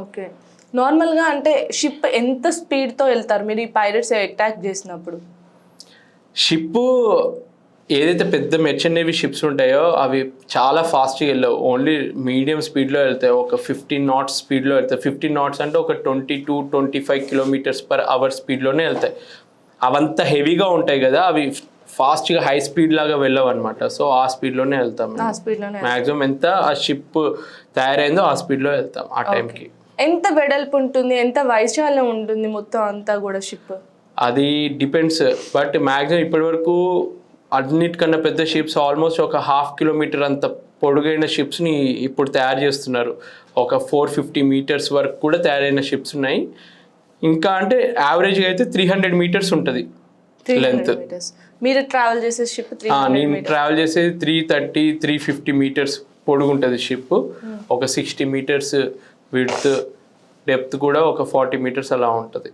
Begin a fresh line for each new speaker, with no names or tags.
Okay. నార్మల్‌గా అంటే ship ఎంత స్పీడ్‌తో వెళ్తారు మీరు ఈ పైరేట్స్ అటాక్ చేసినప్పుడు?
షిప్పు ఏదైతే పెద్ద మెర్చెంట్ నేవీ షిప్స్ ఉంటాయో అవి చాలా ఫాస్ట్గా వెళ్ళవు. ఓన్లీ మీడియం స్పీడ్లో వెళ్తాయి. ఒక 15 నాట్స్ స్పీడ్లో వెళ్తాయి. 15 నాట్స్ అంటే ఒక 22-25 km/h స్పీడ్లోనే వెళ్తాయి. అవంతా హెవీగా ఉంటాయి కదా, అవి ఫాస్ట్గా హై స్పీడ్ లాగా వెళ్ళవు అనమాట. సో ఆ స్పీడ్లోనే వెళ్తాం.
ఆ స్పీడ్‌లోనే
మ్యాక్సిమం ఎంత ఆ షిప్ తయారైందో ఆ స్పీడ్లో వెళ్తాం ఆ టైంకి.
ఎంత వెడల్పు ఉంటుంది? ఎంత వైశాల్యం ఉంటుంది మొత్తం అంతా కూడా షిప్?
అది డిపెండ్స్. బట్ మ్యాక్సిమం ఇప్పటివరకు అన్నిటికన్నా పెద్ద షిప్స్ ఆల్మోస్ట్ ఒక 1/2 కిలోమీటర్ అంత పొడుగైన షిప్స్ని ఇప్పుడు తయారు చేస్తున్నారు. ఒక 450 meters వరకు కూడా తయారైన షిప్స్ ఉన్నాయి. ఇంకా అంటే యావరేజ్గా అయితే 300 meters ఉంటుంది లెంత్.
మీరు ట్రావెల్ చేసే షిప్ 300
నేను ట్రావెల్ చేసేది 330-350 meters పొడుగు ఉంటుంది షిప్. ఒక 60 meters విడ్త్, డెప్త్ కూడా ఒక 40 meters అలా ఉంటుంది.